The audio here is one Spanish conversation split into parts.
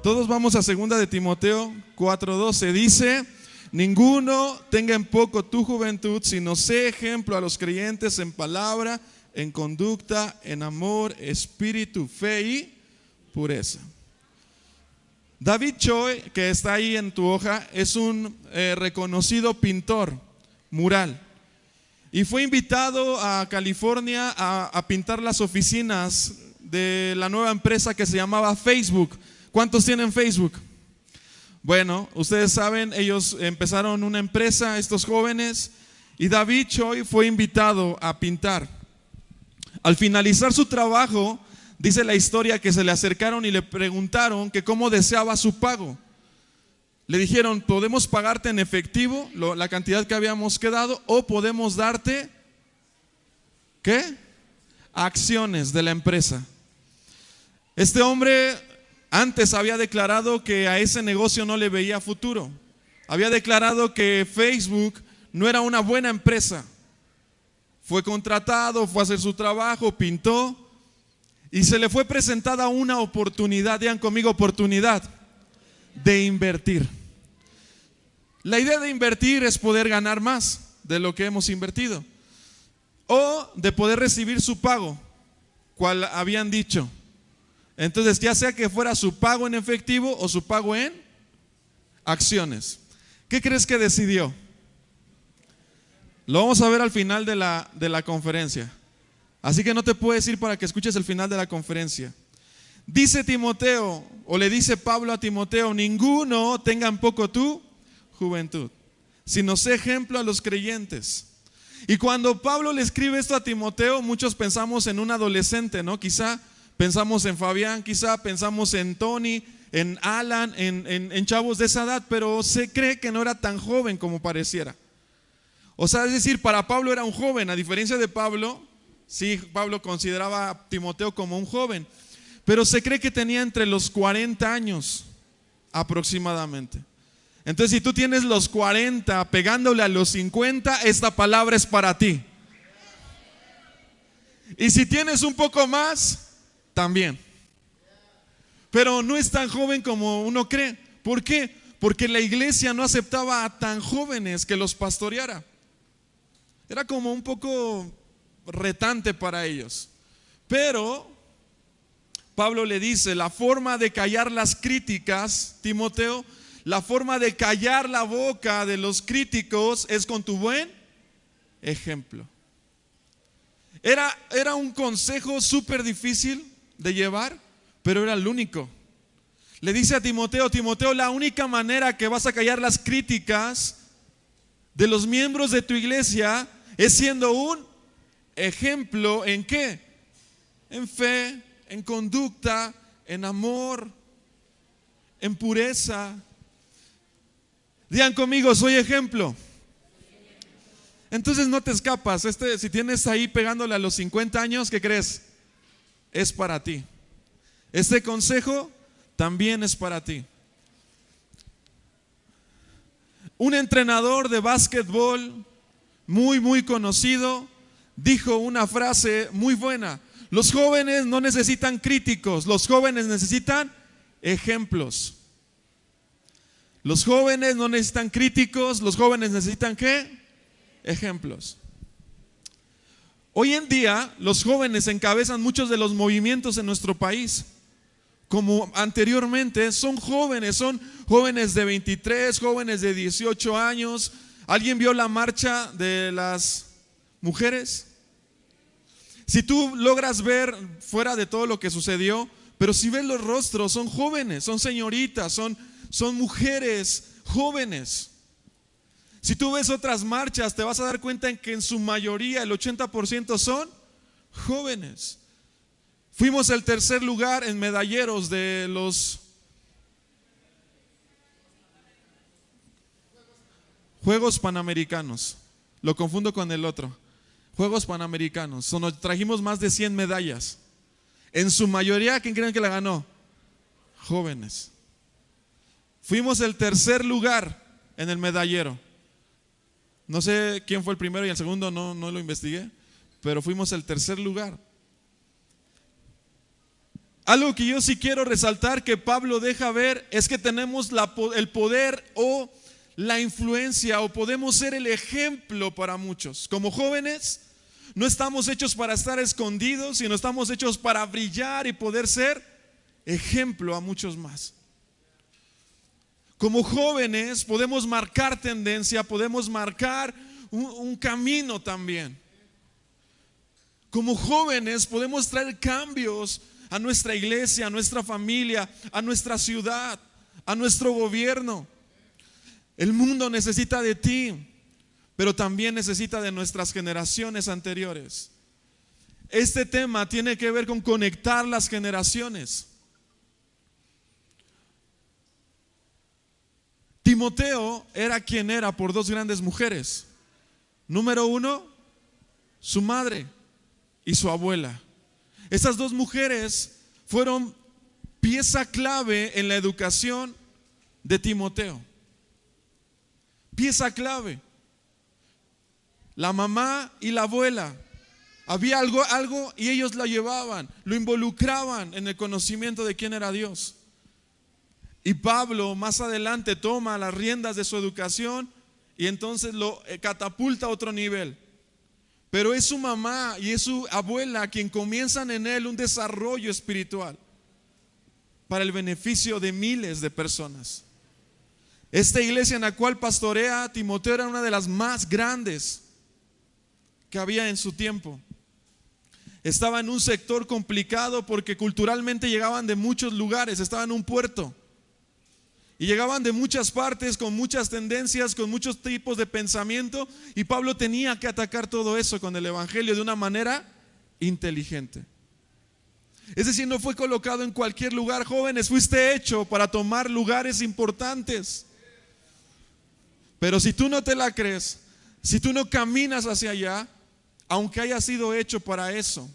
Todos vamos a 2 de Timoteo 4:12. Dice: ninguno tenga en poco tu juventud, sino sé ejemplo a los creyentes en palabra, en conducta, en amor, espíritu, fe y pureza. David Choi, que está ahí en tu hoja, es un reconocido pintor mural y fue invitado a California a pintar las oficinas de la nueva empresa que se llamaba Facebook. ¿Cuántos tienen Facebook? Bueno, ustedes saben, ellos empezaron una empresa, estos jóvenes, y David Choi fue invitado a pintar. Al finalizar su trabajo, dice la historia que se le acercaron y le preguntaron que cómo deseaba su pago. Le dijeron: podemos pagarte en efectivo, la cantidad que habíamos quedado, o podemos darte, ¿qué? Acciones de la empresa. Este hombre antes había declarado que a ese negocio no le veía futuro. Había declarado que Facebook no era una buena empresa. Fue contratado, fue a hacer su trabajo, pintó y se le fue presentada una oportunidad, digan conmigo, oportunidad de invertir. La idea de invertir es poder ganar más de lo que hemos invertido o de poder recibir su pago, cual habían dicho. Entonces, ya sea que fuera su pago en efectivo o su pago en acciones. ¿Qué crees que decidió? Lo vamos a ver al final de la conferencia. Así que no te puedes ir para que escuches el final de la conferencia. Dice Timoteo, o le dice Pablo a Timoteo: ninguno tenga en poco tu juventud, sino sé ejemplo a los creyentes. Y cuando Pablo le escribe esto a Timoteo, muchos pensamos en un adolescente, ¿no? Quizá pensamos en Fabián, quizá pensamos en Tony, en Alan, en chavos de esa edad, pero se cree que no era tan joven como pareciera. O sea, es decir, para Pablo era un joven, a diferencia de Pablo. Sí, Pablo consideraba a Timoteo como un joven, pero se cree que tenía entre los 40 años aproximadamente. Entonces, si tú tienes los 40 pegándole a los 50, esta palabra es para ti. Y si tienes un poco más, también. Pero no es tan joven como uno cree. ¿Por qué? Porque la iglesia no aceptaba a tan jóvenes que los pastoreara. Era como un poco retante para ellos. Pero Pablo le dice: la forma de callar las críticas, Timoteo, la forma de callar la boca de los críticos es con tu buen ejemplo. Era un consejo súper difícil de llevar, pero era el único. Le dice a Timoteo: Timoteo, la única manera que vas a callar las críticas de los miembros de tu iglesia es siendo un ejemplo. ¿En qué? En fe, en conducta, en amor, en pureza. Digan conmigo: soy ejemplo. Entonces no te escapas. Si tienes ahí pegándole a los 50 años, ¿qué crees? Es para ti. Este consejo también es para ti. Un entrenador de básquetbol muy conocido dijo una frase muy buena: los jóvenes no necesitan críticos, los jóvenes necesitan ejemplos. Los jóvenes no necesitan críticos, los jóvenes necesitan ¿qué? Ejemplos. Hoy en día los jóvenes encabezan muchos de los movimientos en nuestro país. Como anteriormente, son jóvenes de 23, jóvenes de 18 años. ¿Alguien vio la marcha de las mujeres? Si tú logras ver fuera de todo lo que sucedió, pero si ves los rostros, son jóvenes, son señoritas, son mujeres jóvenes. Si tú ves otras marchas, te vas a dar cuenta en que en su mayoría, el 80% son jóvenes. Fuimos el tercer lugar en medalleros de los Juegos Panamericanos. Lo confundo con el otro. Juegos Panamericanos. Nos trajimos más de 100 medallas. En su mayoría, ¿quién creen que la ganó? Jóvenes. Fuimos el tercer lugar en el medallero. No sé quién fue el primero y el segundo, no lo investigué, pero fuimos el tercer lugar. Algo que yo sí quiero resaltar que Pablo deja ver es que tenemos el poder o la influencia, o podemos ser el ejemplo para muchos. Como jóvenes, no estamos hechos para estar escondidos, sino estamos hechos para brillar y poder ser ejemplo a muchos más. Como jóvenes podemos marcar tendencia, podemos marcar un camino también. Como jóvenes podemos traer cambios a nuestra iglesia, a nuestra familia, a nuestra ciudad, a nuestro gobierno. El mundo necesita de ti, pero también necesita de nuestras generaciones anteriores. Este tema tiene que ver con conectar las generaciones. Timoteo era quien era por dos grandes mujeres. Número uno, su madre y su abuela. Estas dos mujeres fueron pieza clave en la educación de Timoteo. Pieza clave. La mamá y la abuela. Había algo y ellos la llevaban, lo involucraban en el conocimiento de quién era Dios. Y Pablo más adelante toma las riendas de su educación y entonces lo catapulta a otro nivel. Pero es su mamá y es su abuela quien comienzan en él un desarrollo espiritual para el beneficio de miles de personas. Esta iglesia en la cual pastorea Timoteo era una de las más grandes que había en su tiempo. Estaba en un sector complicado porque culturalmente llegaban de muchos lugares, estaba en un puerto. Y llegaban de muchas partes, con muchas tendencias, con muchos tipos de pensamiento. Y Pablo tenía que atacar todo eso con el evangelio de una manera inteligente. Es decir, no fue colocado en cualquier lugar. Jóvenes, fuiste hecho para tomar lugares importantes. Pero si tú no te la crees, si tú no caminas hacia allá, aunque haya sido hecho para eso.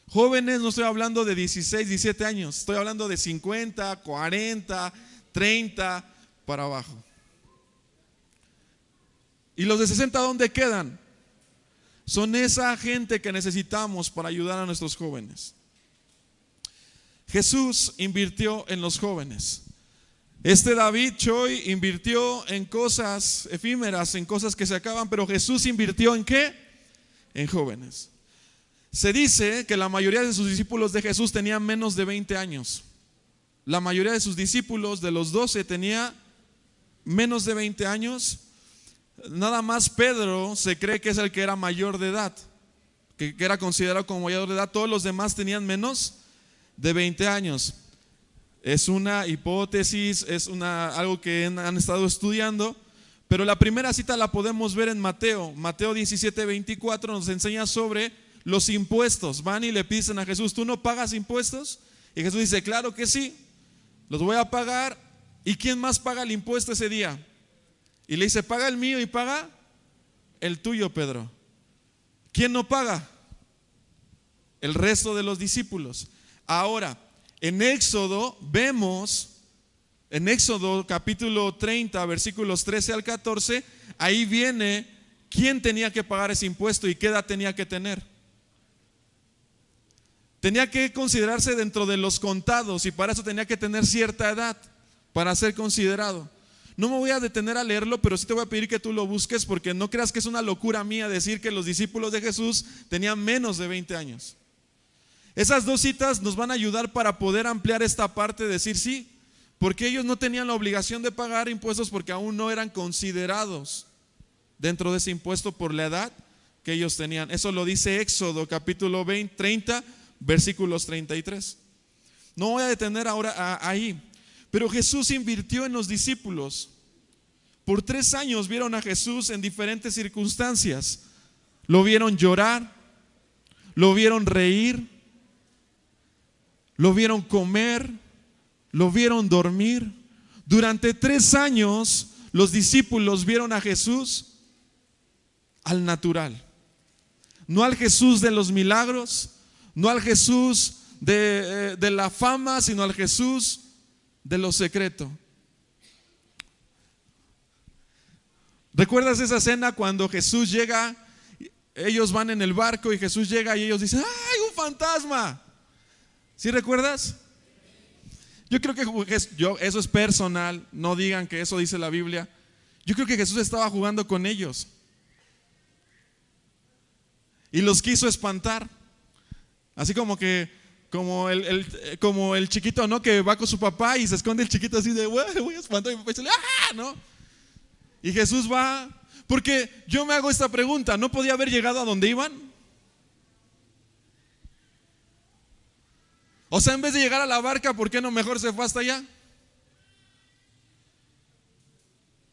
Jóvenes, no estoy hablando de 16, 17 años, estoy hablando de 50, 40, 30 para abajo. ¿Y los de 60 dónde quedan? Son esa gente que necesitamos para ayudar a nuestros jóvenes. Jesús invirtió en los jóvenes. David Choi invirtió en cosas efímeras, en cosas que se acaban, pero Jesús invirtió ¿en qué? En jóvenes. Se dice que la mayoría de sus discípulos de Jesús tenían menos de 20 años. La mayoría de sus discípulos de los 12 tenía menos de 20 años. Nada más Pedro se cree que es el que era mayor de edad, que era considerado como mayor de edad. Todos los demás tenían menos de 20 años. Es una hipótesis, es algo que han estado estudiando, pero la primera cita la podemos ver en Mateo 17:24, nos enseña sobre los impuestos. Van y le piden a Jesús, ¿tú no pagas impuestos? Y Jesús dice, claro que sí, los voy a pagar. ¿Y quién más paga el impuesto ese día? Y le dice, paga el mío y paga el tuyo, Pedro. ¿Quién no paga? El resto de los discípulos. Ahora, en Éxodo vemos, en Éxodo capítulo 30, versículos 13 al 14, ahí viene quién tenía que pagar ese impuesto y qué edad tenía que tener. Tenía que considerarse dentro de los contados y para eso tenía que tener cierta edad para ser considerado. No me voy a detener a leerlo, pero sí te voy a pedir que tú lo busques porque no creas que es una locura mía decir que los discípulos de Jesús tenían menos de 20 años. Esas dos citas nos van a ayudar para poder ampliar esta parte, decir sí, porque ellos no tenían la obligación de pagar impuestos porque aún no eran considerados dentro de ese impuesto por la edad que ellos tenían. Eso lo dice Éxodo capítulo 30, versículos 33. No voy a detener ahora ahí, pero Jesús invirtió en los discípulos. Por 3 años vieron a Jesús en diferentes circunstancias. Lo vieron llorar, lo vieron reír, lo vieron comer, lo vieron dormir. Durante 3 años los discípulos vieron a Jesús al natural. No al Jesús de los milagros, no al Jesús de la fama, sino al Jesús de lo secreto. ¿Recuerdas esa escena cuando Jesús llega? Ellos van en el barco y Jesús llega y ellos dicen, ¡ay, un fantasma! ¿Sí recuerdas? Yo creo que eso es personal, no digan que eso dice la Biblia. Yo creo que Jesús estaba jugando con ellos y los quiso espantar. Así como el chiquito, ¿no? Que va con su papá y se esconde el chiquito así de, voy a espantar, y mi papá dice, ¡ah! ¿No? Y Jesús va, porque yo me hago esta pregunta, ¿no podía haber llegado a donde iban? O sea, en vez de llegar a la barca, ¿por qué no mejor se fue hasta allá?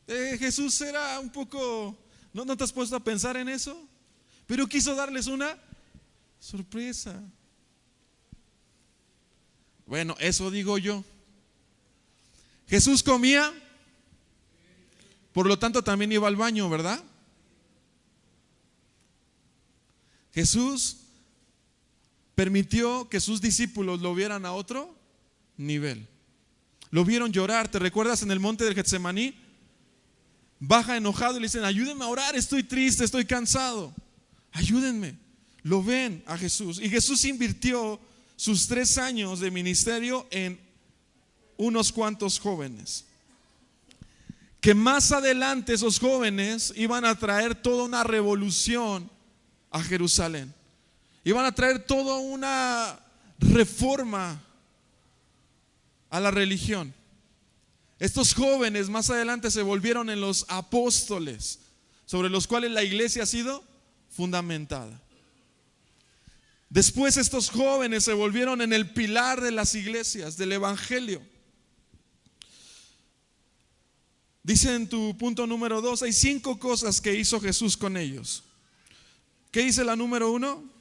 Jesús era un poco, ¿no te has puesto a pensar en eso? Pero quiso darles una sorpresa. Bueno, eso digo yo. Jesús comía, por lo tanto también iba al baño, ¿verdad? Jesús permitió que sus discípulos lo vieran a otro nivel. Lo vieron llorar. ¿Te recuerdas en el monte del Getsemaní? Baja enojado y le dicen, ayúdenme a orar, estoy triste, estoy cansado. Ayúdenme. Lo ven a Jesús. Y Jesús invirtió sus 3 años de ministerio en unos cuantos jóvenes. Que más adelante esos jóvenes iban a traer toda una revolución a Jerusalén. Iban a traer toda una reforma a la religión. Estos jóvenes más adelante se volvieron en los apóstoles, sobre los cuales la iglesia ha sido fundamentada. Después estos jóvenes se volvieron en el pilar de las iglesias, del evangelio. Dice en tu punto número 2, hay 5 cosas que hizo Jesús con ellos. ¿Qué dice la número 1?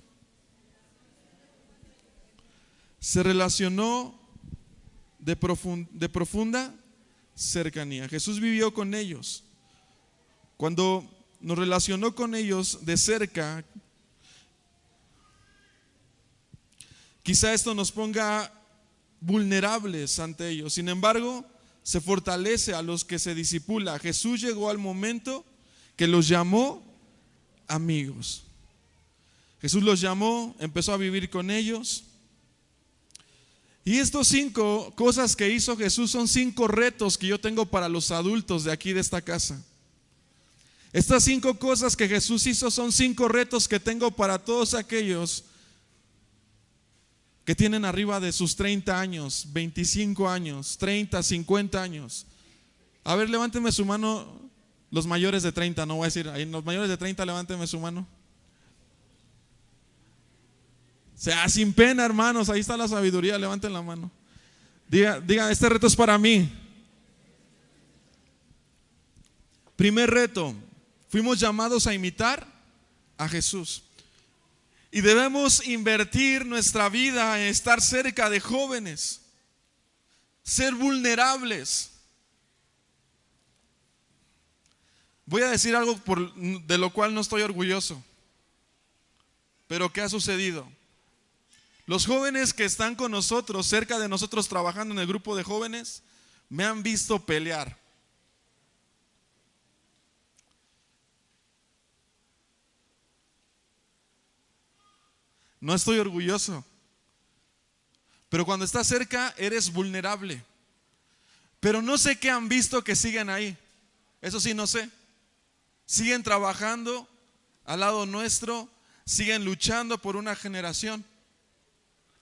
Se relacionó de profunda cercanía. Jesús vivió con ellos. Cuando nos relacionó con ellos de cerca, quizá esto nos ponga vulnerables ante ellos. Sin embargo, se fortalece a los que se discipula. Jesús llegó al momento que los llamó amigos. Jesús los llamó, empezó a vivir con ellos. Y estos 5 cosas que hizo Jesús son 5 retos que yo tengo para los adultos de aquí de esta casa. Estas 5 cosas que Jesús hizo son 5 retos que tengo para todos aquellos que tienen arriba de sus 30 años, 25 años, 30, 50 años. A ver, levántenme su mano los mayores de 30, no voy a decir, ahí los mayores de 30 levántenme su mano. O sea, sin pena, hermanos, ahí está la sabiduría, levanten la mano. Diga, este reto es para mí. Primer reto, fuimos llamados a imitar a Jesús. Y debemos invertir nuestra vida en estar cerca de jóvenes, ser vulnerables. Voy a decir algo de lo cual no estoy orgulloso, pero ¿qué ha sucedido? Los jóvenes que están con nosotros, cerca de nosotros, trabajando en el grupo de jóvenes, me han visto pelear. No estoy orgulloso, pero cuando estás cerca eres vulnerable. Pero no sé qué han visto que siguen ahí. Eso sí, no sé. Siguen trabajando al lado nuestro, siguen luchando por una generación,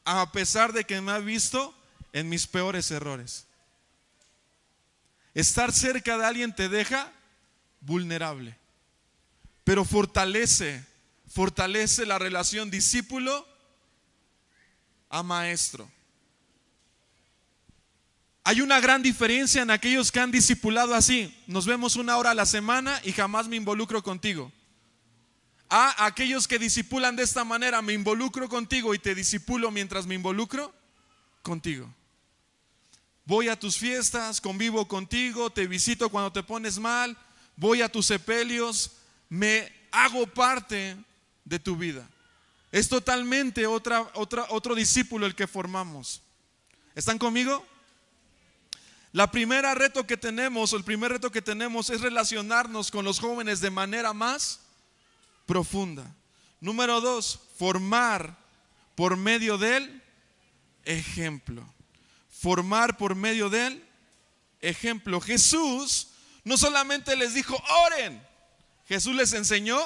a pesar de que me ha visto en mis peores errores. Estar cerca de alguien te deja vulnerable, pero fortalece la relación discípulo a maestro. Hay una gran diferencia en aquellos que han discipulado así. Nos vemos 1 hora a la semana y jamás me involucro contigo. A aquellos que discipulan de esta manera, me involucro contigo y te discipulo mientras me involucro contigo. Voy a tus fiestas, convivo contigo, te visito cuando te pones mal, voy a tus sepelios, me hago parte de tu vida. Es totalmente otro discípulo el que formamos. ¿Están conmigo? El primer reto que tenemos es relacionarnos con los jóvenes de manera más profunda. Número 2, formar por medio del ejemplo. Formar por medio del ejemplo. Jesús no solamente les dijo oren, Jesús les enseñó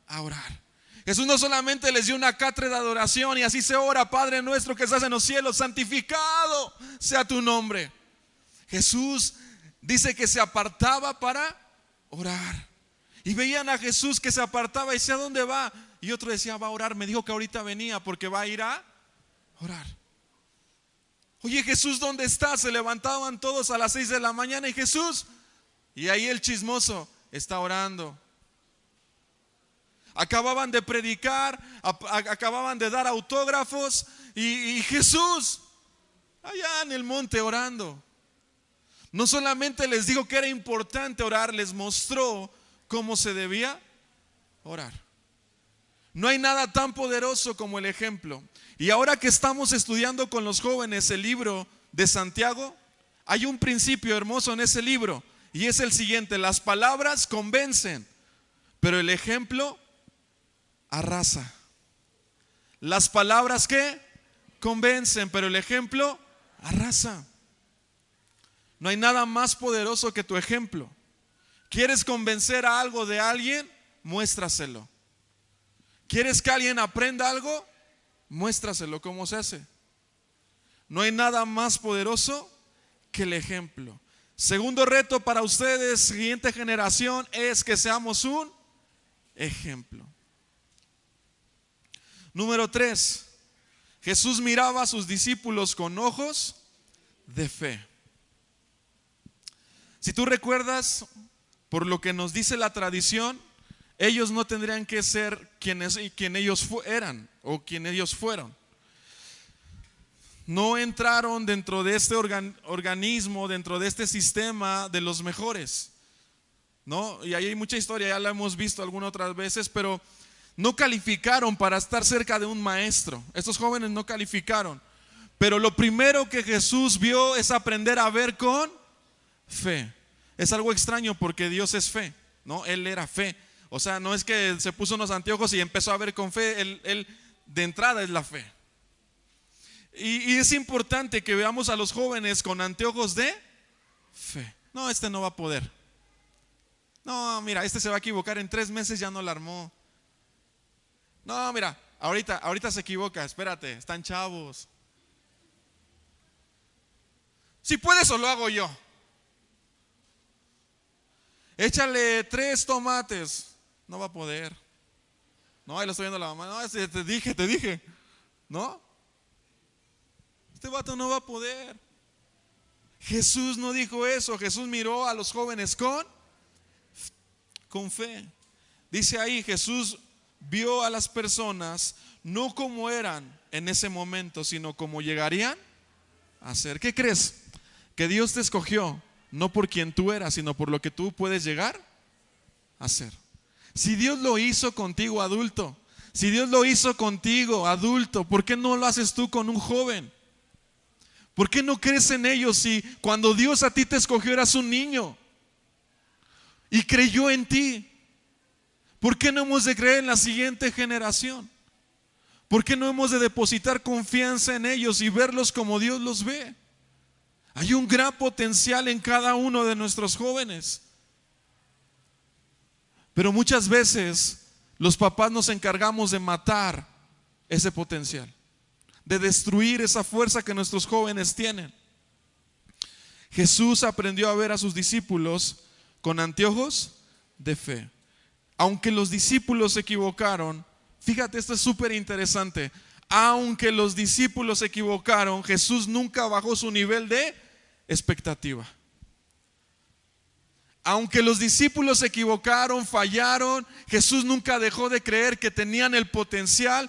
a orar. Jesús no solamente les dio una cátedra de adoración y así se ora: Padre nuestro que estás en los cielos, santificado sea tu nombre. Jesús dice que se apartaba para orar. Y veían a Jesús que se apartaba y decía: ¿a dónde va? Y otro decía: va a orar. Me dijo que ahorita venía porque va a ir a orar. Oye, Jesús, ¿dónde está? Se levantaban todos a las 6 de la mañana y Jesús, y ahí el chismoso está orando. Acababan de predicar, acababan de dar autógrafos y Jesús allá en el monte orando. No solamente les dijo que era importante orar, les mostró cómo se debía orar. No hay nada tan poderoso como el ejemplo. Y ahora que estamos estudiando con los jóvenes el libro de Santiago, hay un principio hermoso en ese libro y es el siguiente: las palabras convencen, pero el ejemplo arrasa. Las palabras ¿qué? Convencen, pero el ejemplo arrasa. No hay nada más poderoso que tu ejemplo. ¿Quieres convencer a algo de alguien? Muéstraselo. ¿Quieres que alguien aprenda algo? Muéstraselo cómo se hace. No hay nada más poderoso que el ejemplo. Segundo reto para ustedes, siguiente generación, es que seamos un ejemplo. Número 3, Jesús miraba a sus discípulos con ojos de fe. Si tú recuerdas, por lo que nos dice la tradición, ellos no tendrían que ser quien ellos eran o quien ellos fueron. No entraron dentro de este organismo, dentro de este sistema de los mejores, ¿no? Y ahí hay mucha historia, ya la hemos visto algunas otras veces, pero no calificaron para estar cerca de un maestro. Estos jóvenes no calificaron. Pero lo primero que Jesús vio es aprender a ver con fe. Es algo extraño porque Dios es fe, ¿no? Él era fe. O sea, no es que se puso unos anteojos y empezó a ver con fe. Él de entrada es la fe. Y es importante que veamos a los jóvenes con anteojos de fe. No, este no va a poder. No, mira, este se va a equivocar en 3 meses, ya no la armó. No, mira, ahorita se equivoca, espérate, están chavos. Si puedes o lo hago yo. Échale 3 tomates. No va a poder. No, ahí lo estoy viendo la mamá. No, te dije. ¿No? Este vato no va a poder. Jesús no dijo eso. Jesús miró a los jóvenes con fe. Dice ahí, Jesús vio a las personas no como eran en ese momento, sino como llegarían a ser. ¿Qué crees? Que Dios te escogió no por quien tú eras, sino por lo que tú puedes llegar a ser. Si Dios lo hizo contigo, adulto, si Dios lo hizo contigo, adulto, ¿por qué no lo haces tú con un joven? ¿Por qué no crees en ellos si cuando Dios a ti te escogió eras un niño y creyó en ti? ¿Por qué no hemos de creer en la siguiente generación? ¿Por qué no hemos de depositar confianza en ellos y verlos como Dios los ve? Hay un gran potencial en cada uno de nuestros jóvenes. Pero muchas veces los papás nos encargamos de matar ese potencial, de destruir esa fuerza que nuestros jóvenes tienen. Jesús aprendió a ver a sus discípulos con anteojos de fe. Aunque los discípulos se equivocaron, fíjate, esto es súper interesante. Aunque los discípulos se equivocaron, Jesús nunca bajó su nivel de expectativa. Aunque los discípulos se equivocaron, fallaron, Jesús nunca dejó de creer que tenían el potencial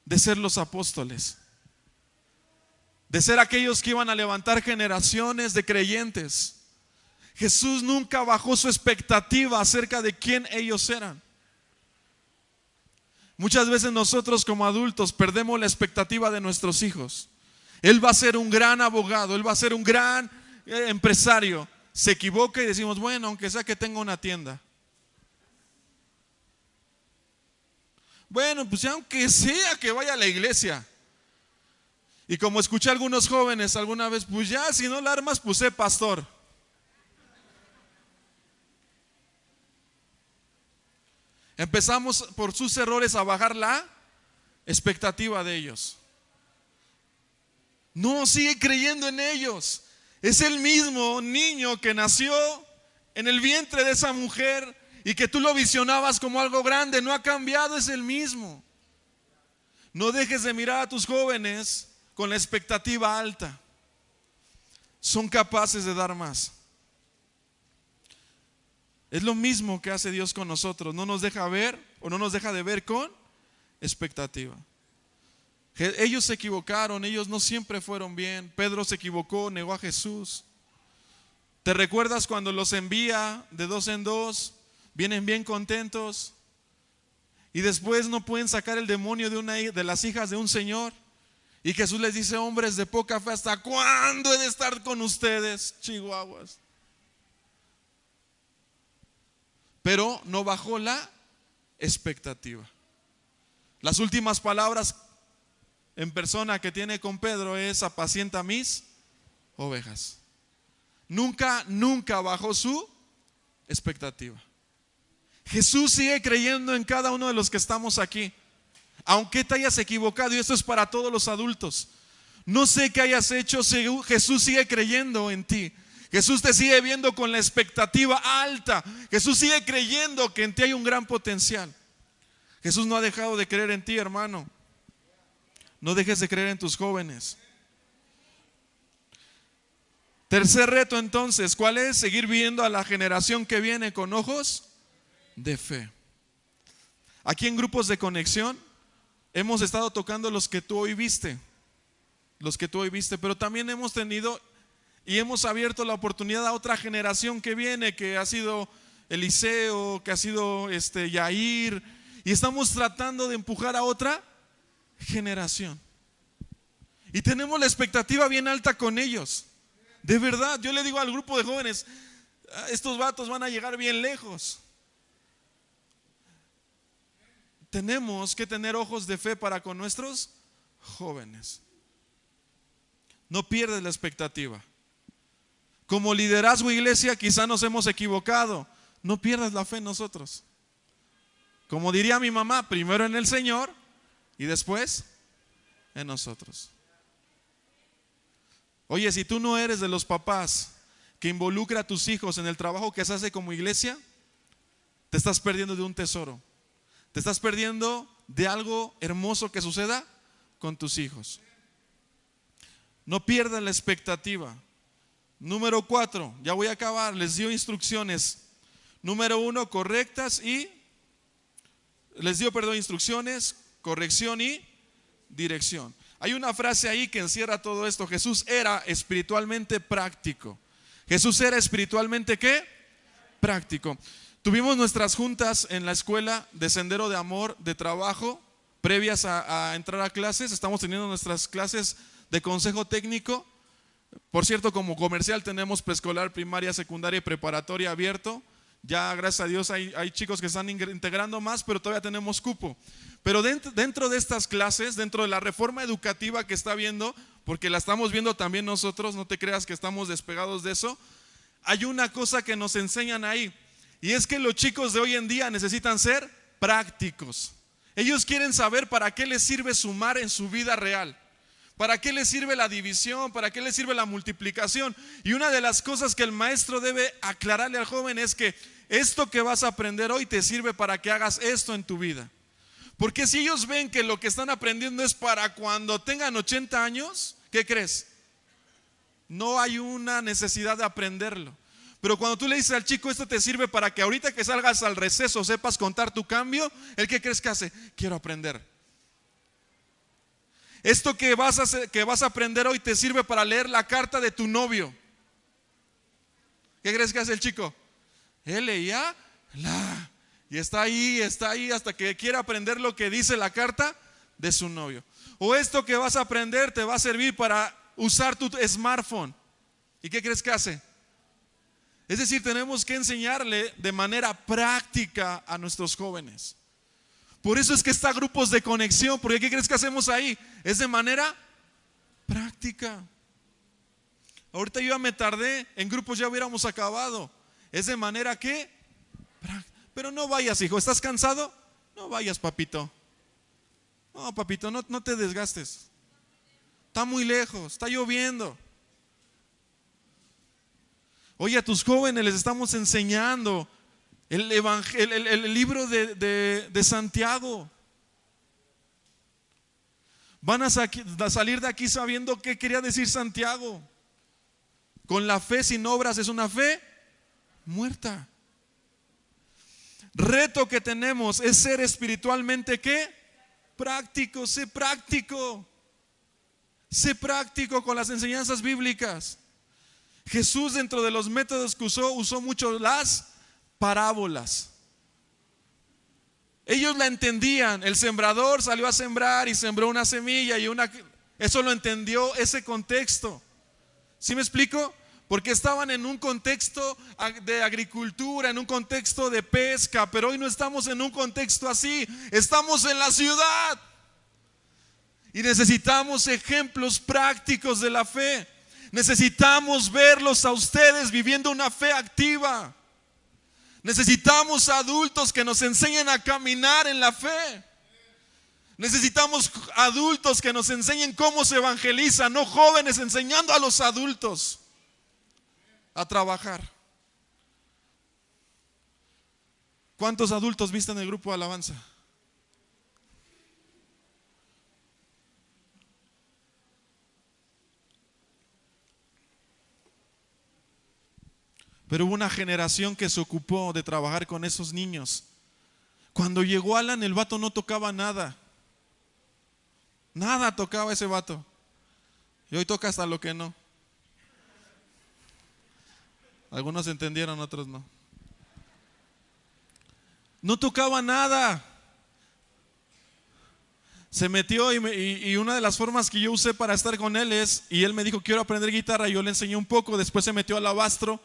de ser los apóstoles, de ser aquellos que iban a levantar generaciones de creyentes. Jesús nunca bajó su expectativa acerca de quién ellos eran. Muchas veces nosotros como adultos perdemos la expectativa de nuestros hijos. Él va a ser un gran abogado, él va a ser un gran empresario. Se equivoca y decimos, bueno, aunque sea que tenga una tienda. Bueno, pues aunque sea que vaya a la iglesia. Y como escuché a algunos jóvenes alguna vez, pues ya, si no la armas, pues sé pastor. Empezamos por sus errores a bajar la expectativa de ellos. No, sigue creyendo en ellos. Es el mismo niño que nació en el vientre de esa mujer y que tú lo visionabas como algo grande. No ha cambiado, es el mismo. No dejes de mirar a tus jóvenes con la expectativa alta. Son capaces de dar más. Es lo mismo que hace Dios con nosotros. No nos deja ver o no nos deja de ver con expectativa. Ellos se equivocaron, ellos no siempre fueron bien. Pedro se equivocó, negó a Jesús. ¿Te recuerdas cuando los envía de dos en dos? Vienen bien contentos y después no pueden sacar el demonio de las hijas de un señor. Y Jesús les dice: hombres de poca fe, ¿hasta cuándo he de estar con ustedes? Chihuahuas. Pero no bajó la expectativa. Las últimas palabras en persona que tiene con Pedro es: apacienta mis ovejas. Nunca bajó su expectativa. Jesús sigue creyendo en cada uno de los que estamos aquí. Aunque te hayas equivocado, y esto es para todos los adultos, no sé qué hayas hecho, Jesús sigue creyendo en ti. Jesús te sigue viendo con la expectativa alta. Jesús sigue creyendo que en ti hay un gran potencial. Jesús no ha dejado de creer en ti, hermano. No dejes de creer en tus jóvenes. Tercer reto entonces, ¿cuál es? Seguir viendo a la generación que viene con ojos de fe. Aquí en grupos de conexión hemos estado tocando los que tú hoy viste. Pero también hemos tenido y hemos abierto la oportunidad a otra generación que viene, que ha sido Eliseo, que ha sido Yair, y estamos tratando de empujar a otra generación. Y tenemos la expectativa bien alta con ellos. De verdad, yo le digo al grupo de jóvenes: estos vatos van a llegar bien lejos. Tenemos que tener ojos de fe para con nuestros jóvenes. No pierdas la expectativa. Como liderazgo, iglesia, quizá nos hemos equivocado. No pierdas la fe en nosotros. Como diría mi mamá, primero en el Señor y después en nosotros. Oye, si tú no eres de los papás que involucra a tus hijos en el trabajo que se hace como iglesia, te estás perdiendo de un tesoro. Te estás perdiendo de algo hermoso que suceda con tus hijos. No pierdas la expectativa. Número 4, ya voy a acabar, les dio instrucciones. Número 1, instrucciones, corrección y dirección. Hay una frase ahí que encierra todo esto. Jesús era espiritualmente práctico. Jesús era espiritualmente ¿qué? Práctico. Tuvimos nuestras juntas en la escuela de Sendero de Amor, de trabajo, previas a entrar a clases. Estamos teniendo nuestras clases de consejo técnico. Por cierto, como comercial tenemos preescolar, primaria, secundaria y preparatoria abierto. Ya gracias a Dios hay chicos que están integrando más, pero todavía tenemos cupo. Pero dentro de estas clases, dentro de la reforma educativa que está viendo, porque la estamos viendo también nosotros, no te creas que estamos despegados de eso, hay una cosa que nos enseñan ahí, y es que los chicos de hoy en día necesitan ser prácticos. Ellos quieren saber para qué les sirve sumar en su vida real. ¿Para qué le sirve la división? ¿Para qué le sirve la multiplicación? Y una de las cosas que el maestro debe aclararle al joven es que esto que vas a aprender hoy te sirve para que hagas esto en tu vida. Porque si ellos ven que lo que están aprendiendo es para cuando tengan 80 años, ¿qué crees? No hay una necesidad de aprenderlo. Pero cuando tú le dices al chico: esto te sirve para que ahorita que salgas al receso sepas contar tu cambio, ¿el qué crees que hace? Quiero aprender. Esto que vas a aprender hoy te sirve para leer la carta de tu novio. ¿Qué crees que hace el chico? Él leía y está ahí hasta que quiere aprender lo que dice la carta de su novio. O esto que vas a aprender te va a servir para usar tu smartphone. ¿Y qué crees que hace? Es decir, tenemos que enseñarle de manera práctica a nuestros jóvenes. Por eso es que está grupos de conexión, porque ¿qué crees que hacemos ahí? Es de manera práctica. Ahorita yo ya me tardé, en grupos ya hubiéramos acabado. Es de manera que, pero no vayas, hijo, ¿estás cansado? No vayas, papito. No, papito, no te desgastes. Está muy lejos, está lloviendo. Oye, a tus jóvenes les estamos enseñando el libro de Santiago. Van a salir de aquí sabiendo qué quería decir Santiago. Con la fe sin obras es una fe muerta. Reto que tenemos es ser espiritualmente ¿qué? Práctico, sé práctico. Sé práctico con las enseñanzas bíblicas. Jesús, dentro de los métodos que usó mucho las parábolas. Ellos la entendían. El sembrador salió a sembrar y sembró una semilla eso lo entendió, ese contexto. ¿Sí me explico? Porque estaban en un contexto de agricultura, en un contexto de pesca, pero hoy no estamos en un contexto así, estamos en la ciudad. Y necesitamos ejemplos prácticos de la fe. Necesitamos verlos a ustedes viviendo una fe activa. Necesitamos adultos que nos enseñen a caminar en la fe. Necesitamos adultos que nos enseñen cómo se evangeliza, no jóvenes enseñando a los adultos a trabajar. ¿Cuántos adultos viste en el grupo de alabanza? Pero hubo una generación que se ocupó de trabajar con esos niños. Cuando llegó Alan, el vato no tocaba nada. Nada tocaba ese vato. Y hoy toca hasta lo que no. Algunos entendieron, otros no. No tocaba nada. Se metió y una de las formas que yo usé para estar con él y él me dijo, quiero aprender guitarra. Yo le enseñé un poco, después se metió al alabastro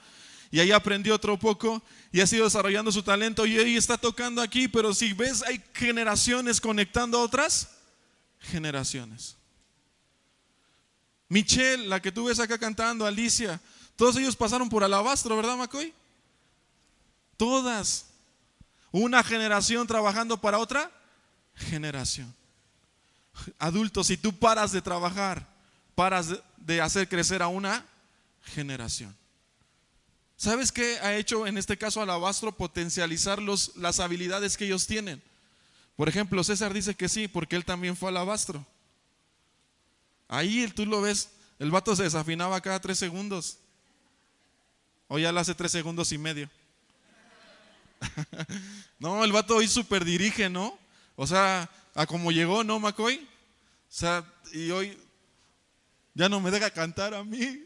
y ahí aprendió otro poco y ha sido desarrollando su talento y hoy está tocando aquí. Pero si ves, hay generaciones conectando a otras generaciones. Michelle, la que tú ves acá cantando, Alicia, todos ellos pasaron por alabastro, ¿verdad, Macoy? Todas. Una generación trabajando para otra generación. Adultos, si tú paras de trabajar, paras de hacer crecer a una generación. ¿Sabes qué ha hecho en este caso Alabastro? Potencializar las habilidades que ellos tienen. Por ejemplo, César dice que sí, porque él también fue Alabastro. Ahí tú lo ves, el vato se desafinaba cada 3 segundos. Hoy ya lo hace 3 segundos y medio. No, el vato hoy super dirige, ¿no? O sea, a como llegó, ¿no, Macoy? O sea, y hoy ya no me deja cantar a mí.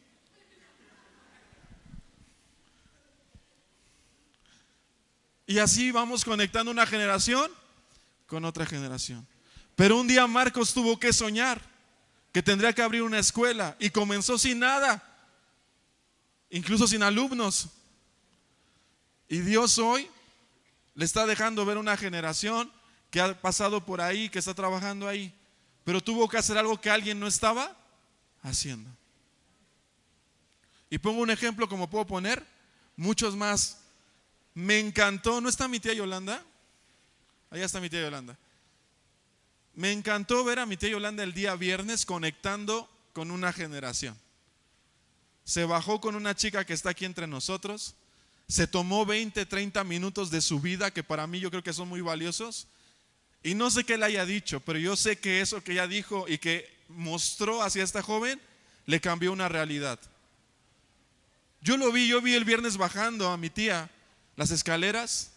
Y así vamos conectando una generación con otra generación. Pero un día Marcos tuvo que soñar que tendría que abrir una escuela y comenzó sin nada, incluso sin alumnos. Y Dios hoy le está dejando ver una generación que ha pasado por ahí, que está trabajando ahí, pero tuvo que hacer algo que alguien no estaba haciendo. Y pongo un ejemplo como puedo poner muchos más. Me encantó, ¿no está mi tía Yolanda? Allá está mi tía Yolanda. Me encantó ver a mi tía Yolanda el día viernes conectando con una generación. Se bajó con una chica que está aquí entre nosotros. Se tomó 20, 30 minutos de su vida, que para mí yo creo que son muy valiosos. Y no sé qué le haya dicho, pero yo sé que eso que ella dijo y que mostró hacia esta joven, le cambió una realidad. Yo vi el viernes bajando a mi tía las escaleras,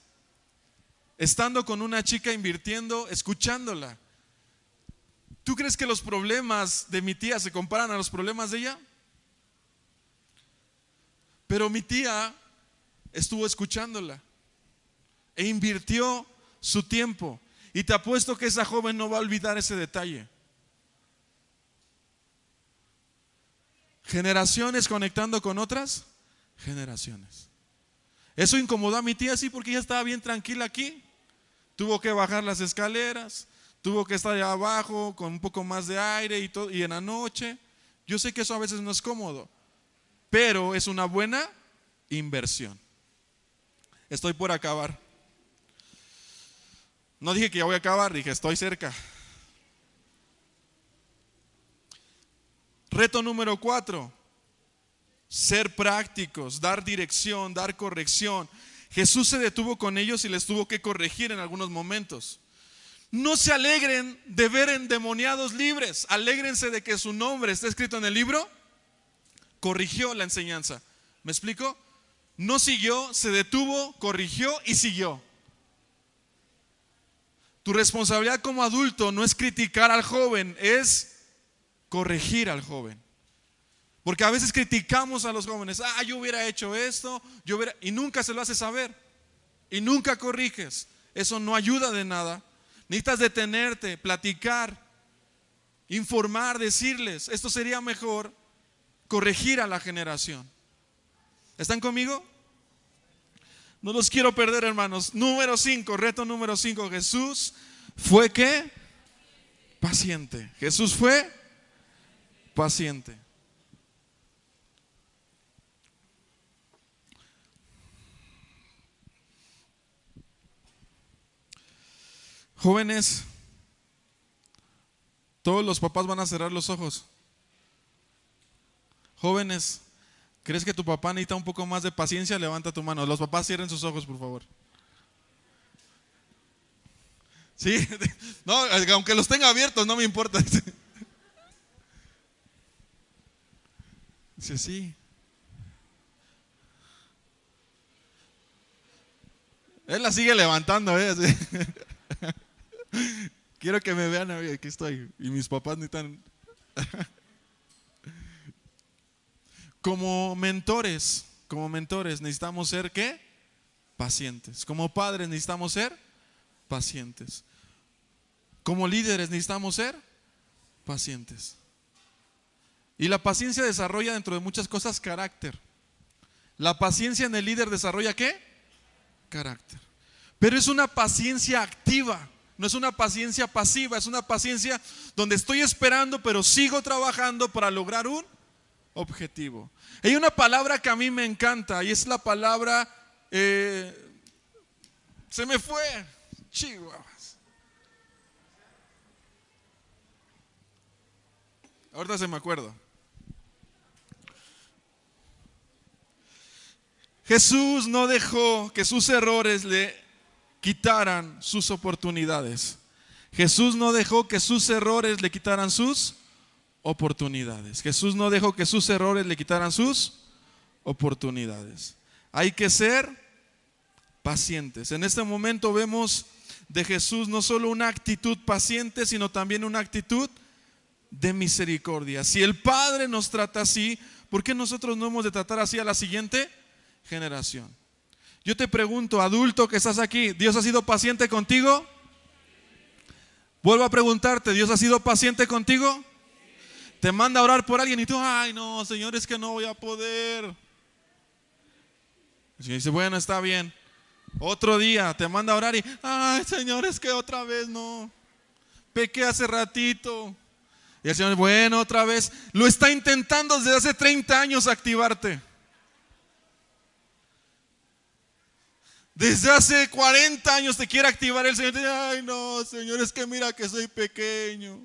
estando con una chica invirtiendo, escuchándola. ¿Tú crees que los problemas de mi tía se comparan a los problemas de ella? Pero mi tía estuvo escuchándola e invirtió su tiempo. Y te apuesto que esa joven no va a olvidar ese detalle. Generaciones conectando con otras generaciones. Eso incomodó a mi tía, sí, porque ella estaba bien tranquila aquí. Tuvo que bajar las escaleras, tuvo que estar allá abajo con un poco más de aire y en la noche. Yo sé que eso a veces no es cómodo, pero es una buena inversión. Estoy por acabar. No dije que ya voy a acabar, dije estoy cerca. Reto número 4. Ser prácticos, dar dirección, dar corrección. Jesús se detuvo con ellos y les tuvo que corregir en algunos momentos. No se alegren de ver endemoniados libres. Alégrense de que su nombre está escrito en el libro. Corrigió la enseñanza. ¿Me explico? No siguió, se detuvo, corrigió y siguió. Tu responsabilidad como adulto no es criticar al joven, es corregir al joven. Porque a veces criticamos a los jóvenes. Yo hubiera hecho esto, y nunca se lo haces saber. Y nunca corriges. Eso no ayuda de nada. Necesitas detenerte, platicar, informar, decirles. Esto sería mejor, corregir a la generación. ¿Están conmigo? No los quiero perder, hermanos. Número 5, reto número 5. Jesús fue ¿qué? Paciente. Jesús fue paciente. Jóvenes, todos los papás van a cerrar los ojos. Jóvenes, ¿crees que tu papá necesita un poco más de paciencia? Levanta tu mano. Los papás cierren sus ojos, por favor. Sí, no, aunque los tenga abiertos, no me importa. Dice, sí. Él la sigue levantando, ¿eh? Quiero que me vean, aquí estoy. Y mis papás necesitan. Como mentores necesitamos ser ¿qué? Pacientes. Como padres necesitamos ser pacientes. Como líderes necesitamos ser pacientes. Y la paciencia desarrolla, dentro de muchas cosas, carácter. La paciencia en el líder desarrolla ¿qué? Carácter. Pero es una paciencia activa. No es una paciencia pasiva, es una paciencia donde estoy esperando, pero sigo trabajando para lograr un objetivo. Hay una palabra que a mí me encanta y es la palabra, se me fue, chihuahuas. Ahorita se me acuerdo. Jesús no dejó que sus errores le quitaran sus oportunidades. Jesús no dejó que sus errores le quitaran sus oportunidades. Jesús no dejó que sus errores le quitaran sus oportunidades. Hay que ser pacientes. En este momento vemos de Jesús no solo una actitud paciente, sino también una actitud de misericordia. Si el Padre nos trata así, ¿por qué nosotros no hemos de tratar así a la siguiente generación? Yo te pregunto, adulto que estás aquí, ¿Dios ha sido paciente contigo? Vuelvo a preguntarte, ¿Dios ha sido paciente contigo? Te manda a orar por alguien y tú, ay no, Señor, es que no voy a poder. El Señor dice, bueno, está bien. Otro día te manda a orar y, ay Señor, es que otra vez no. Pequé hace ratito. Y el Señor, bueno, otra vez. Lo está intentando desde hace 30 años activarte. Desde hace 40 años te quiere activar el Señor. Ay no, Señor, es que mira que soy pequeño.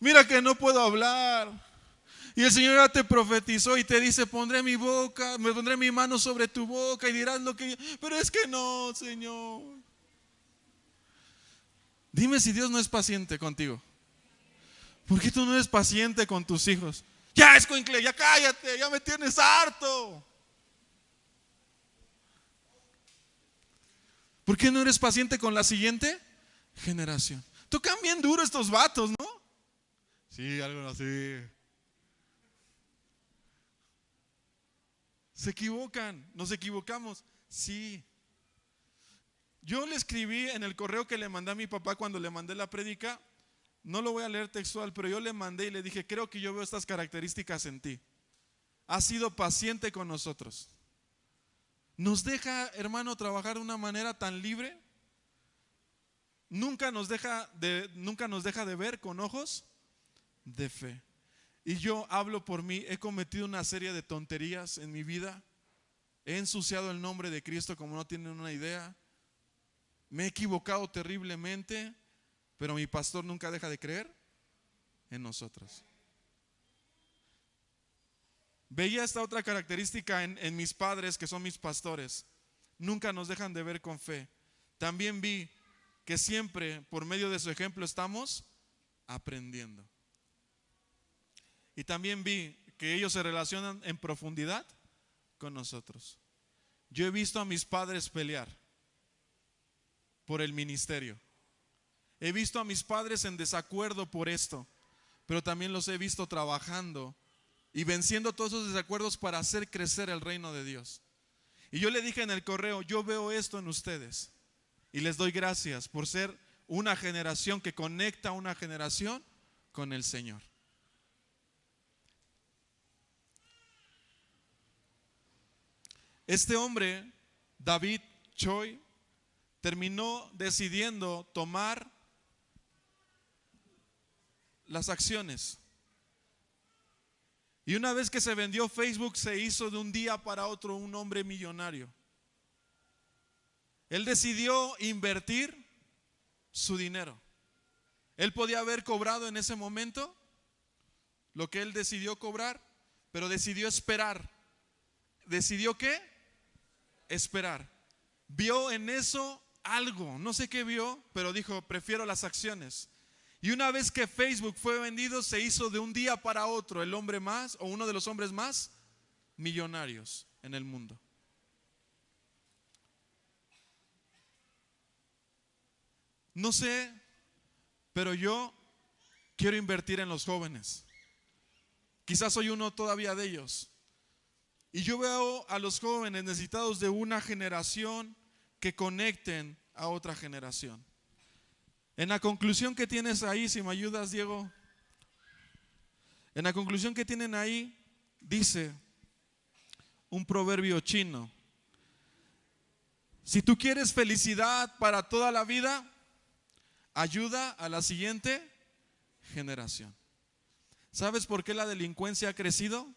Mira que no puedo hablar. Y el Señor ya te profetizó y te dice, pondré mi mano sobre tu boca y dirás lo que yo. Pero es que no, Señor. Dime si Dios no es paciente contigo. ¿Por qué tú no eres paciente con tus hijos? Ya, escuincle, ya cállate, ya me tienes harto. ¿Por qué no eres paciente con la siguiente generación? Tocan bien duro estos vatos, ¿no? Sí, algo así. Se equivocan, nos equivocamos. Sí. Yo le escribí en el correo que le mandé a mi papá cuando le mandé la prédica. No lo voy a leer textual, pero yo le mandé y le dije, creo que yo veo estas características en ti. Has sido paciente con nosotros. Nos deja, hermano, trabajar de una manera tan libre. Nunca nos deja de ver con ojos de fe. Y yo hablo por mí, he cometido una serie de tonterías en mi vida. He ensuciado el nombre de Cristo como no tienen una idea. Me he equivocado terriblemente, pero mi pastor nunca deja de creer en nosotros. Veía esta otra característica en mis padres, que son mis pastores. Nunca nos dejan de ver con fe. También vi que siempre por medio de su ejemplo estamos aprendiendo. Y también vi que ellos se relacionan en profundidad con nosotros. Yo he visto a mis padres pelear por el ministerio. He visto a mis padres en desacuerdo por esto, pero también los he visto trabajando y venciendo todos esos desacuerdos para hacer crecer el reino de Dios. Y yo le dije en el correo, yo veo esto en ustedes y les doy gracias por ser una generación que conecta a una generación con el Señor. Este hombre, David Choi, terminó decidiendo tomar las acciones. Y una vez que se vendió Facebook, se hizo de un día para otro un hombre millonario. Él decidió invertir su dinero. Él podía haber cobrado en ese momento lo que él decidió cobrar, pero decidió esperar. ¿Decidió qué? Esperar. Vio en eso algo, no sé qué vio, pero dijo, prefiero las acciones. Y una vez que Facebook fue vendido, se hizo de un día para otro el hombre más, o uno de los hombres más millonarios en el mundo. No sé, pero yo quiero invertir en los jóvenes. Quizás soy uno todavía de ellos. Y yo veo a los jóvenes necesitados de una generación que conecten a otra generación. En la conclusión que tienes ahí, si me ayudas, Diego. En la conclusión que tienen ahí, dice un proverbio chino: si tú quieres felicidad para toda la vida, ayuda a la siguiente generación. ¿Sabes por qué la delincuencia ha crecido?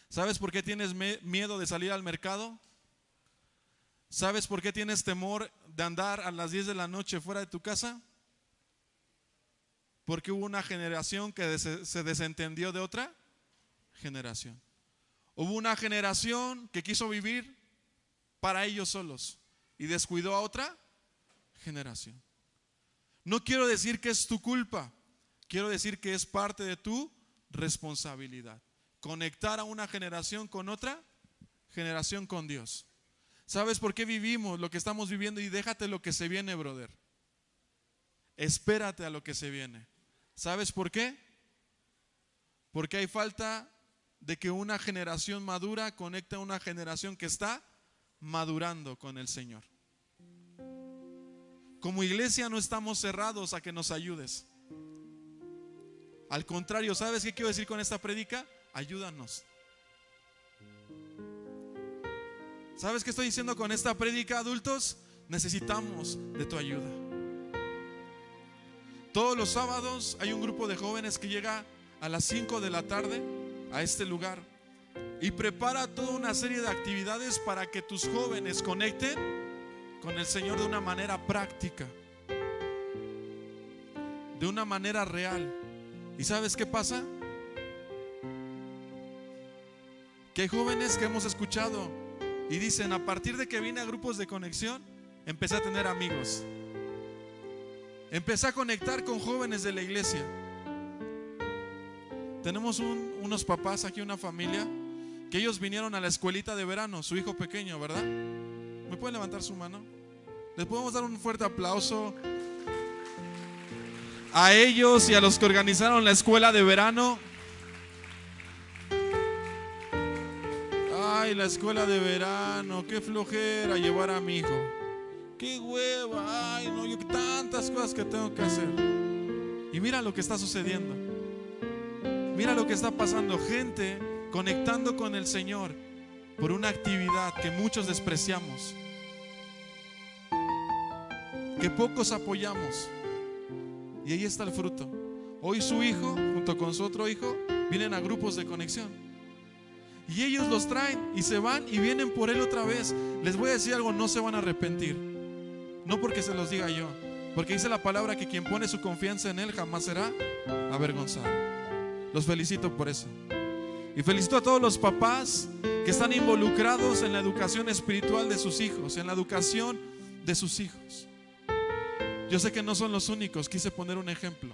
¿Sabes por qué tienes miedo de salir al mercado? ¿Sabes por qué tienes temor de andar a las 10 de la noche fuera de tu casa? Porque hubo una generación que se desentendió de otra generación. Hubo una generación que quiso vivir para ellos solos y descuidó a otra generación. No quiero decir que es tu culpa, quiero decir que es parte de tu responsabilidad. Conectar a una generación con otra generación con Dios. ¿Sabes por qué vivimos lo que estamos viviendo? Y déjate lo que se viene, brother. Espérate a lo que se viene. ¿Sabes por qué? Porque hay falta de que una generación madura conecte a una generación que está madurando con el Señor. Como iglesia no estamos cerrados a que nos ayudes. Al contrario, ¿sabes qué quiero decir con esta prédica? Ayúdanos. ¿Sabes qué estoy diciendo con esta prédica, adultos? Necesitamos de tu ayuda. Todos los sábados hay un grupo de jóvenes que llega a las 5 de la tarde a este lugar y prepara toda una serie de actividades para que tus jóvenes conecten con el Señor de una manera práctica, de una manera real. ¿Y sabes qué pasa? Que hay jóvenes que hemos escuchado y dicen, a partir de que vine a grupos de conexión, empecé a tener amigos. Empecé a conectar con jóvenes de la iglesia. Tenemos unos papás aquí, una familia, que ellos vinieron a la escuelita de verano, su hijo pequeño, ¿verdad? ¿Me pueden levantar su mano? Les podemos dar un fuerte aplauso a ellos y a los que organizaron la escuela de verano. Ay, la escuela de verano, qué flojera llevar a mi hijo. Qué hueva, ay no, yo tantas cosas que tengo que hacer. Y mira lo que está sucediendo. Mira lo que está pasando. Gente conectando con el Señor por una actividad que muchos despreciamos, que pocos apoyamos. Y ahí está el fruto. Hoy su hijo, junto con su otro hijo, vienen a grupos de conexión. Y ellos los traen y se van y vienen por él otra vez. Les voy a decir algo, no se van a arrepentir. No porque se los diga yo, porque dice la palabra que quien pone su confianza en él jamás será avergonzado. Los felicito por eso. Y felicito a todos los papás que están involucrados en la educación espiritual de sus hijos, en la educación de sus hijos. Yo sé que no son los únicos, quise poner un ejemplo.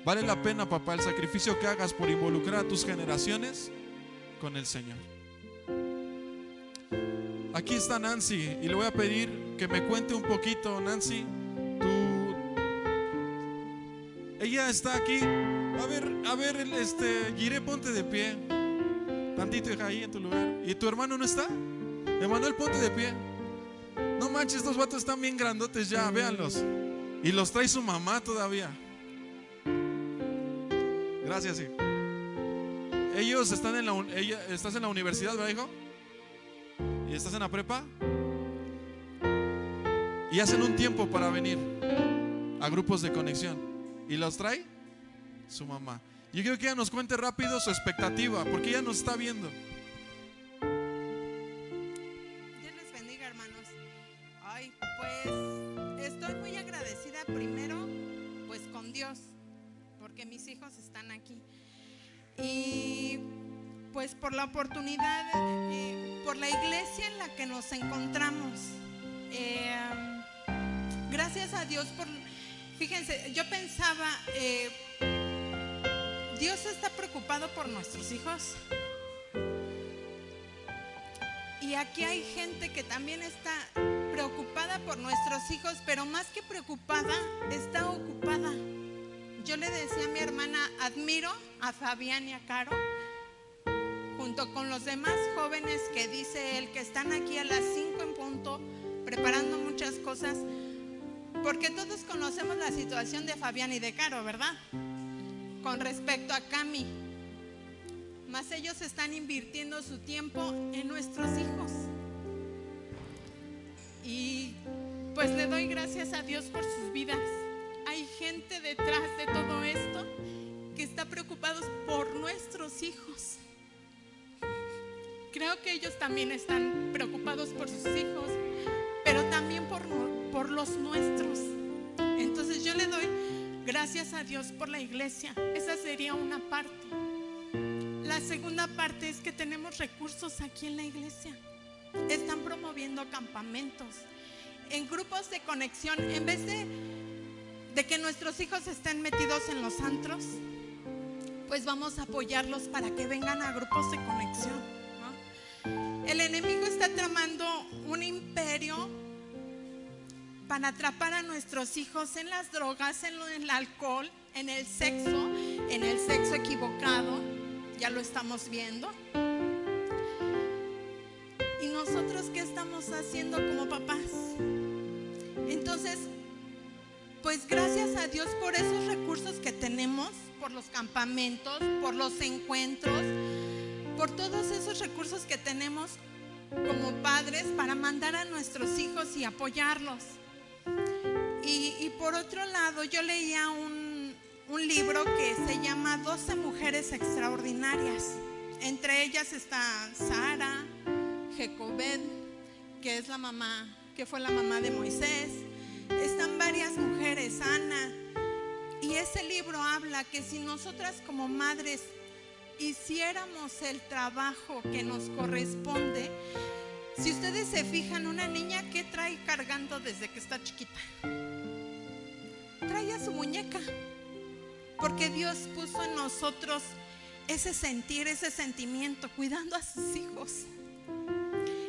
Vale la pena, papá, el sacrificio que hagas por involucrar a tus generaciones con el Señor. Aquí está Nancy y le voy a pedir que me cuente un poquito. Nancy, ella está aquí. A ver, Giré, ponte de pie. Tantito, hija, ahí en tu lugar. ¿Y tu hermano no está? Emanuel, ponte de pie. No manches, estos vatos están bien grandotes ya, véanlos. Y los trae su mamá todavía. Gracias, sí. Ellos están estás en la universidad, ¿verdad, hijo? ¿Y estás en la prepa? Y hacen un tiempo para venir a grupos de conexión. ¿Y los trae? Su mamá. Yo quiero que ella nos cuente rápido su expectativa, porque ella nos está viendo. Dios les bendiga, hermanos. Ay, pues estoy muy agradecida primero, pues con Dios, porque mis hijos están aquí. Y pues por la oportunidad, por la iglesia en la que nos encontramos. Gracias a Dios por... Fíjense, yo pensaba, Dios está preocupado por nuestros hijos. Y aquí hay gente que también está preocupada por nuestros hijos, pero más que preocupada, está ocupada. Yo le decía a mi hermana, admiro a Fabián y a Caro, junto con los demás jóvenes que dice él, que están aquí a las 5 en punto, preparando muchas cosas. Porque todos conocemos la situación de Fabián y de Caro, ¿verdad? Con respecto a Cami. Más ellos están invirtiendo su tiempo en nuestros hijos. Y pues le doy gracias a Dios por sus vidas. Hay gente detrás de todo esto que está preocupados por nuestros hijos. Creo que ellos también están preocupados por sus hijos, pero también por los nuestros. Entonces yo le doy gracias a Dios por la iglesia. Esa sería una parte. La segunda parte es que tenemos recursos aquí en la iglesia. Están promoviendo campamentos en grupos de conexión. En vez de que nuestros hijos estén metidos en los antros, pues vamos a apoyarlos para que vengan a grupos de conexión, ¿no? El enemigo está tramando un imperio para atrapar a nuestros hijos en las drogas, en el alcohol, en el sexo equivocado. Ya lo estamos viendo. ¿Y nosotros qué estamos haciendo como papás? Entonces, pues gracias a Dios por esos recursos que tenemos, por los campamentos, por los encuentros, por todos esos recursos que tenemos como padres para mandar a nuestros hijos y apoyarlos. Y por otro lado, yo leía un libro que se llama 12 mujeres extraordinarias. Entre ellas está Sara, Jecobed, que es la mamá, que fue la mamá de Moisés. Están varias mujeres, Ana. Y ese libro habla que si nosotras como madres hiciéramos el trabajo que nos corresponde. Si ustedes se fijan, una niña, ¿qué trae cargando desde que está chiquita? Trae a su muñeca, porque Dios puso en nosotros ese sentir, ese sentimiento, cuidando a sus hijos.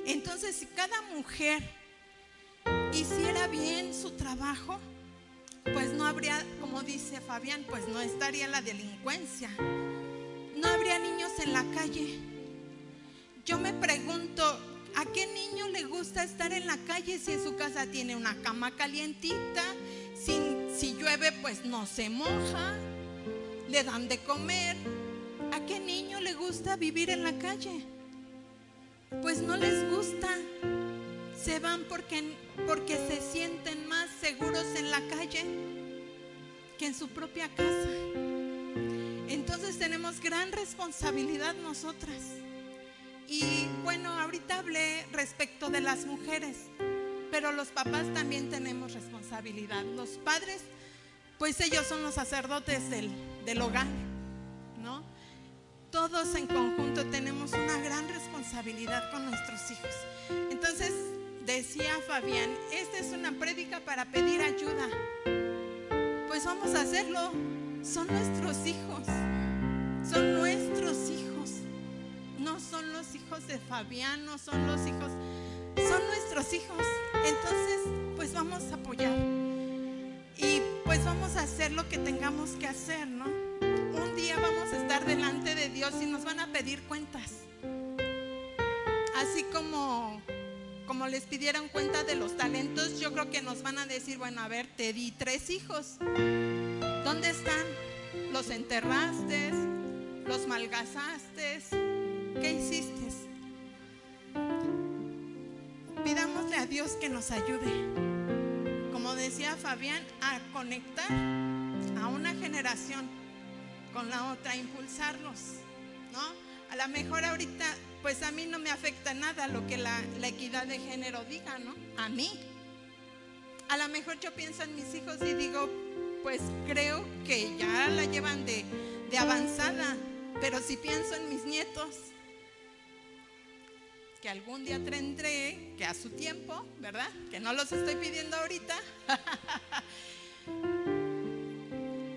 Entonces, si cada mujer hiciera bien su trabajo, pues no habría, como dice Fabián, pues no estaría la delincuencia, no habría niños en la calle. Yo me pregunto, ¿a qué niño le gusta estar en la calle si en su casa tiene una cama calientita? Si llueve, pues no se moja, le dan de comer. ¿A qué niño le gusta vivir en la calle? Pues no les gusta. Se van porque se sienten más seguros en la calle que en su propia casa. Entonces tenemos gran responsabilidad nosotras. Y bueno, ahorita hablé respecto de las mujeres, pero los papás también tenemos responsabilidad. Los padres, pues ellos son los sacerdotes del hogar, ¿no? Todos en conjunto tenemos una gran responsabilidad con nuestros hijos. Entonces decía Fabián, esta es una prédica para pedir ayuda. Pues vamos a hacerlo. Son nuestros hijos. Son nuestros hijos. No son los hijos de Fabián, no son los hijos, son nuestros hijos. Entonces, pues vamos a apoyar. Y pues vamos a hacer lo que tengamos que hacer, ¿no? Un día vamos a estar delante de Dios y nos van a pedir cuentas. Así como les pidieron cuenta de los talentos, yo creo que nos van a decir, bueno, a ver, te di 3 hijos. ¿Dónde están? ¿Los enterraste? ¿Los malgastaste? ¿Qué hiciste? Pidámosle a Dios que nos ayude, como decía Fabián, a conectar a una generación con la otra, impulsarlos, ¿no? A lo mejor ahorita, pues a mí no me afecta nada lo que la equidad de género diga, ¿no? A mí. A lo mejor yo pienso en mis hijos y digo, pues creo que ya la llevan de avanzada, pero si pienso en mis nietos, que algún día tendré, que a su tiempo, ¿verdad? Que no los estoy pidiendo ahorita.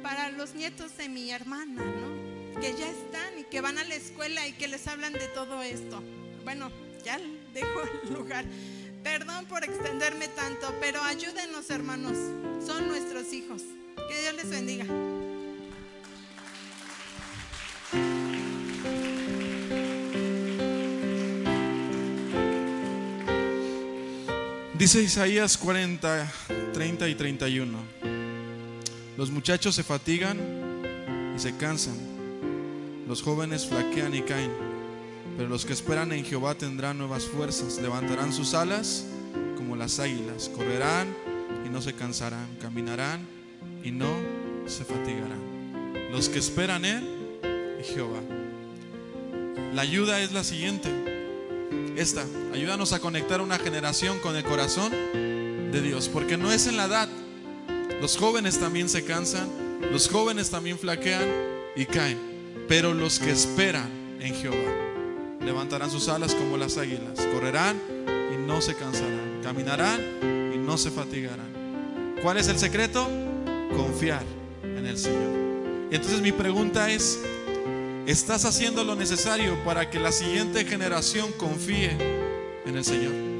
Para los nietos de mi hermana, ¿no? Que ya están y que van a la escuela y que les hablan de todo esto. Bueno, ya dejo el lugar. Perdón por extenderme tanto, pero ayúdenos, hermanos. Son nuestros hijos. Que Dios les bendiga. Dice Isaías 40, 30 y 31. Los muchachos se fatigan y se cansan, los jóvenes flaquean y caen, pero los que esperan en Jehová tendrán nuevas fuerzas, levantarán sus alas como las águilas, correrán y no se cansarán, caminarán y no se fatigarán. Los que esperan en Jehová. La ayuda es la siguiente. Ayúdanos a conectar una generación con el corazón de Dios, porque no es en la edad. Los jóvenes también se cansan, los jóvenes también flaquean y caen, pero los que esperan en Jehová levantarán sus alas como las águilas, correrán y no se cansarán, caminarán y no se fatigarán. ¿Cuál es el secreto? Confiar en el Señor. Y entonces mi pregunta es, ¿estás haciendo lo necesario para que la siguiente generación confíe en el Señor?